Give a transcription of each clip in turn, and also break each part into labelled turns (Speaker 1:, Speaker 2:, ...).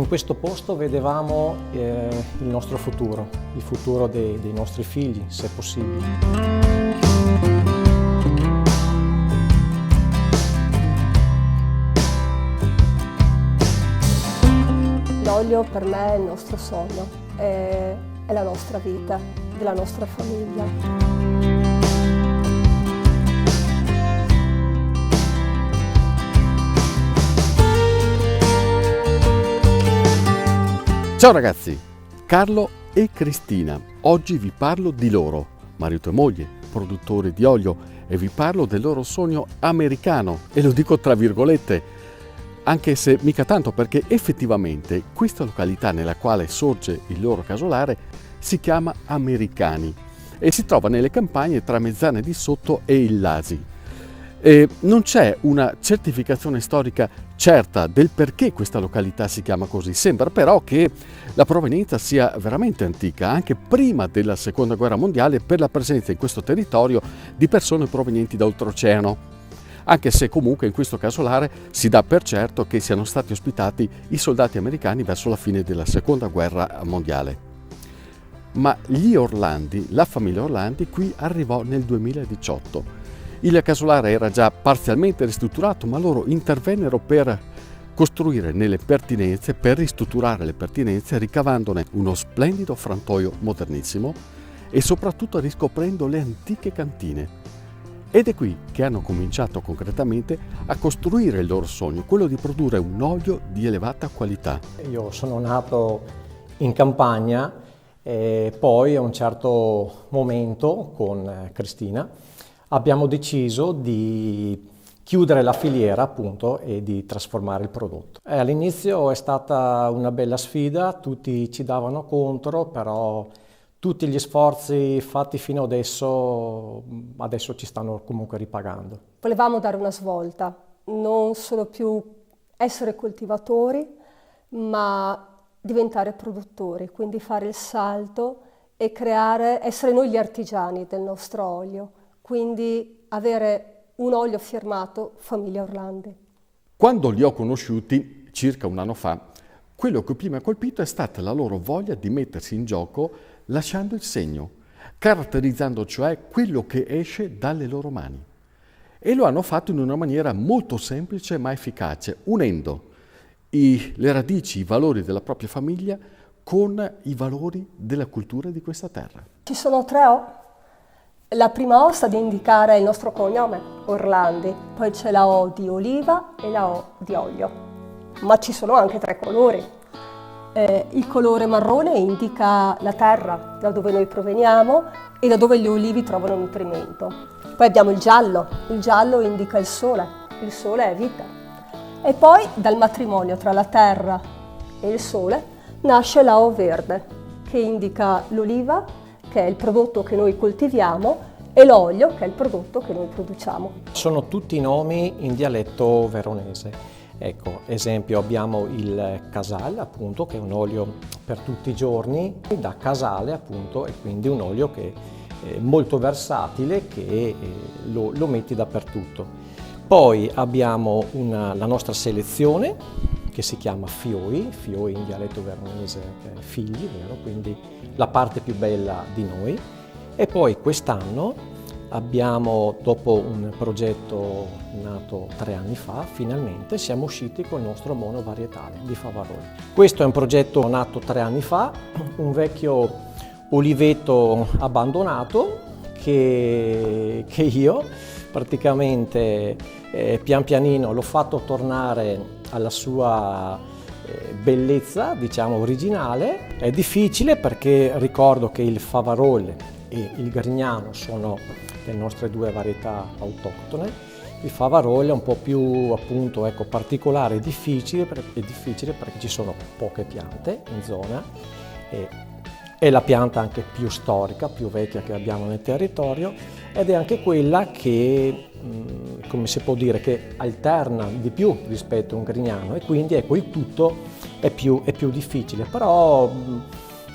Speaker 1: In questo posto vedevamo il nostro futuro, il futuro dei nostri figli, se possibile.
Speaker 2: L'olio per me è il nostro sogno, è la nostra vita, della nostra famiglia.
Speaker 3: Ciao ragazzi, Carlo e Cristina. Oggi vi parlo di loro, marito e moglie, produttori di olio, e vi parlo del loro sogno americano, e lo dico tra virgolette, anche se mica tanto, perché effettivamente questa località nella quale sorge il loro casolare si chiama Americani e si trova nelle campagne tra Mezzane di Sotto e il Lasi. Non c'è una certificazione storica certa del perché questa località si chiama così. Sembra però che la provenienza sia veramente antica, anche prima della Seconda Guerra Mondiale, per la presenza in questo territorio di persone provenienti da oltreoceano, anche se comunque in questo casolare si dà per certo che siano stati ospitati i soldati americani verso la fine della Seconda Guerra Mondiale. Ma gli Orlandi, la famiglia Orlandi, qui arrivò nel 2018. Il casolare era già parzialmente ristrutturato, ma loro intervennero per costruire nelle pertinenze, per ristrutturare le pertinenze, ricavandone uno splendido frantoio modernissimo e soprattutto riscoprendo le antiche cantine. Ed è qui che hanno cominciato concretamente a costruire il loro sogno, quello di produrre un olio di elevata qualità.
Speaker 1: Io sono nato in campagna e poi a un certo momento con Cristina abbiamo deciso di chiudere la filiera appunto e di trasformare il prodotto. All'inizio è stata una bella sfida, tutti ci davano contro, però tutti gli sforzi fatti fino adesso ci stanno comunque ripagando.
Speaker 2: Volevamo dare una svolta, non solo più essere coltivatori, ma diventare produttori, quindi fare il salto e essere noi gli artigiani del nostro olio. Quindi avere un olio firmato Famiglia Orlandi.
Speaker 3: Quando li ho conosciuti, circa un anno fa, quello che più mi ha colpito è stata la loro voglia di mettersi in gioco lasciando il segno, caratterizzando cioè quello che esce dalle loro mani. E lo hanno fatto in una maniera molto semplice ma efficace, unendo le radici, i valori della propria famiglia con i valori della cultura di questa terra.
Speaker 2: Ci sono 3 O. La prima O sta ad indicare il nostro cognome, Orlandi, poi c'è la O di oliva e la O di olio, ma ci sono anche 3 colori. Il colore marrone indica la terra, da dove noi proveniamo e da dove gli olivi trovano nutrimento. Poi abbiamo il giallo indica il sole è vita. E poi dal matrimonio tra la terra e il sole nasce la O verde, che indica l'oliva, che è il prodotto che noi coltiviamo, e l'olio, che è il prodotto che noi produciamo.
Speaker 1: Sono tutti nomi in dialetto veronese. Ecco, esempio abbiamo il Casal, appunto, che è un olio per tutti i giorni, da Casale, appunto, e quindi un olio che è molto versatile, che lo metti dappertutto. Poi abbiamo la nostra selezione, che si chiama Fioi in dialetto veronese, figli, vero? Quindi la parte più bella di noi. E poi quest'anno abbiamo, dopo un progetto nato 3 anni fa, finalmente siamo usciti con il nostro monovarietale di Favaroli. Questo è un progetto nato 3 anni fa, un vecchio oliveto abbandonato che io praticamente pian pianino l'ho fatto tornare alla sua bellezza, diciamo, originale. È difficile perché ricordo che il Favaroli e il Grignano sono le nostre 2 varietà autoctone. Il Favaroli è un po' più, appunto, particolare e difficile perché ci sono poche piante in zona e è la pianta anche più storica, più vecchia che abbiamo nel territorio, ed è anche quella che, come si può dire, che alterna di più rispetto a un Grignano, e quindi ecco, il tutto è più difficile, però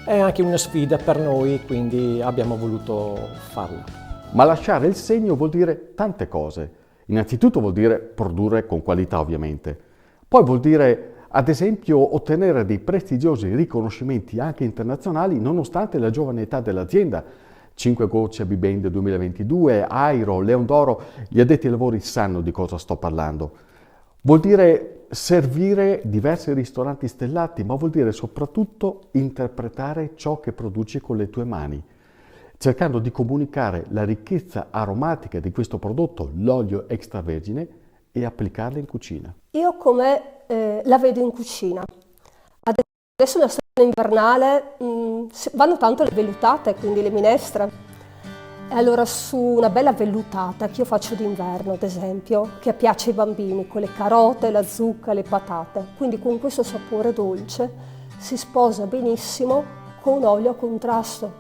Speaker 1: è anche una sfida per noi, quindi abbiamo voluto farla.
Speaker 3: Ma lasciare il segno vuol dire tante cose. Innanzitutto vuol dire produrre con qualità, ovviamente. Poi vuol dire ad esempio ottenere dei prestigiosi riconoscimenti anche internazionali nonostante la giovane età dell'azienda. 5 gocce a Bibende 2022, Airo, Leon d'Oro, gli addetti ai lavori sanno di cosa sto parlando. Vuol dire servire diversi ristoranti stellati, ma vuol dire soprattutto interpretare ciò che produci con le tue mani, cercando di comunicare la ricchezza aromatica di questo prodotto, l'olio extravergine, e applicarla in cucina.
Speaker 2: Io come la vedo in cucina. Adesso nella stagione invernale vanno tanto le vellutate, quindi le minestre. E allora su una bella vellutata che io faccio d'inverno, ad esempio, che piace ai bambini, con le carote, la zucca, le patate, quindi con questo sapore dolce si sposa benissimo con un olio a contrasto.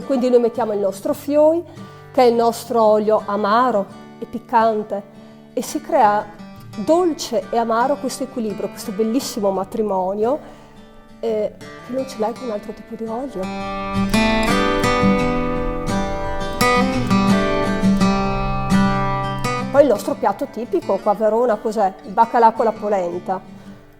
Speaker 2: Quindi noi mettiamo il nostro fioi, che è il nostro olio amaro e piccante, e si crea dolce e amaro questo equilibrio, questo bellissimo matrimonio che non ce l'hai con un altro tipo di olio. Poi il nostro piatto tipico qua a Verona cos'è? Il baccalà con la polenta.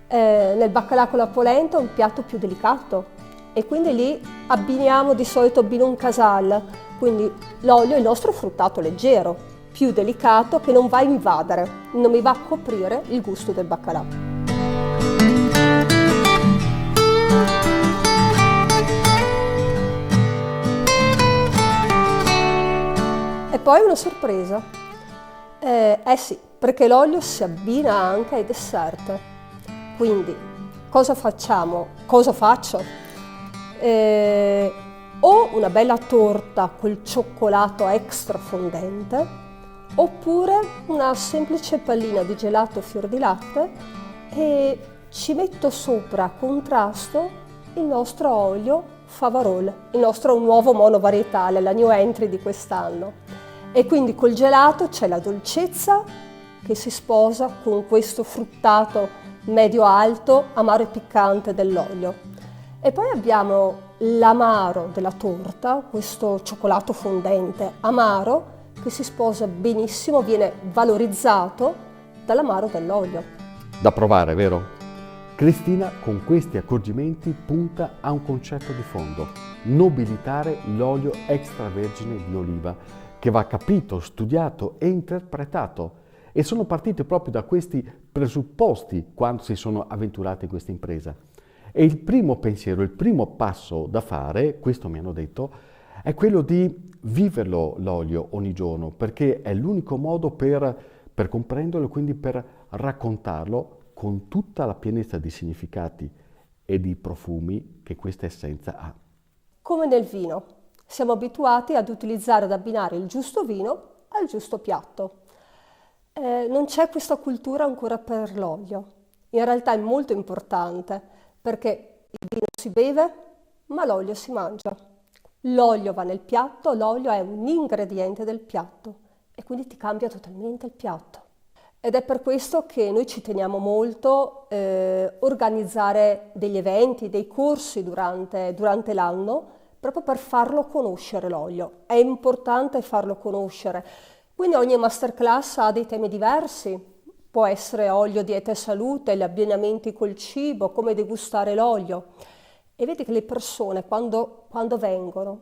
Speaker 2: Nel baccalà con la polenta è un piatto più delicato e quindi lì abbiniamo di solito un casal, quindi l'olio è il nostro fruttato leggero, più delicato, che non va a invadere, non mi va a coprire il gusto del baccalà. E poi una sorpresa. Sì, perché l'olio si abbina anche ai dessert. Quindi cosa facciamo? Cosa faccio? O una bella torta col cioccolato extra fondente, oppure una semplice pallina di gelato fior di latte e ci metto sopra a contrasto il nostro olio Favarol, il nostro nuovo monovarietale, la new entry di quest'anno. E quindi col gelato c'è la dolcezza che si sposa con questo fruttato medio-alto, amaro e piccante dell'olio. E poi abbiamo l'amaro della torta, questo cioccolato fondente amaro, che si sposa benissimo, viene valorizzato dall'amaro dell'olio.
Speaker 3: Da provare, vero? Cristina con questi accorgimenti punta a un concetto di fondo: nobilitare l'olio extravergine di oliva, che va capito, studiato e interpretato. E sono partiti proprio da questi presupposti quando si sono avventurati in questa impresa. E il primo pensiero, il primo passo da fare, questo mi hanno detto, è quello di viverlo l'olio ogni giorno, perché è l'unico modo per comprenderlo e quindi per raccontarlo con tutta la pienezza di significati e di profumi che questa essenza ha.
Speaker 2: Come nel vino, siamo abituati ad utilizzare, ad abbinare il giusto vino al giusto piatto. Non c'è questa cultura ancora per l'olio. In realtà è molto importante perché il vino si beve, ma l'olio si mangia. L'olio va nel piatto, l'olio è un ingrediente del piatto e quindi ti cambia totalmente il piatto. Ed è per questo che noi ci teniamo molto a organizzare degli eventi, dei corsi durante l'anno, proprio per farlo conoscere l'olio. È importante farlo conoscere. Quindi ogni masterclass ha dei temi diversi. Può essere olio, dieta e salute, gli abbinamenti col cibo, come degustare l'olio. E vedi che le persone quando vengono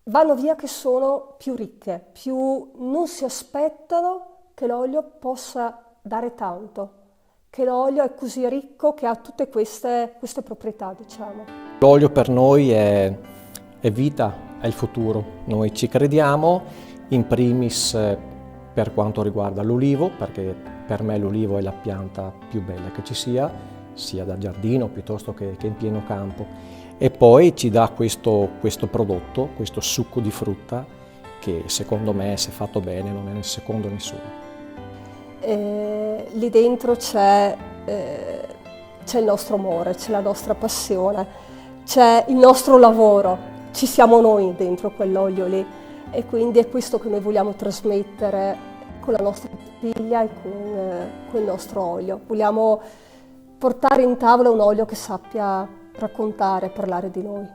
Speaker 2: vanno via che sono più ricche, più non si aspettano che l'olio possa dare tanto, che l'olio è così ricco che ha tutte queste proprietà, diciamo.
Speaker 1: L'olio per noi è vita, è il futuro. Noi ci crediamo, in primis per quanto riguarda l'olivo, perché per me l'olivo è la pianta più bella che ci sia da giardino piuttosto che in pieno campo. E poi ci dà questo prodotto, questo succo di frutta, che secondo me, se fatto bene, non è nel secondo nessuno.
Speaker 2: Lì dentro c'è il nostro amore, c'è la nostra passione, c'è il nostro lavoro, ci siamo noi dentro quell'olio lì. E quindi è questo che noi vogliamo trasmettere con la nostra figlia e con il nostro olio. Vogliamo portare in tavola un olio che sappia raccontare, parlare di noi.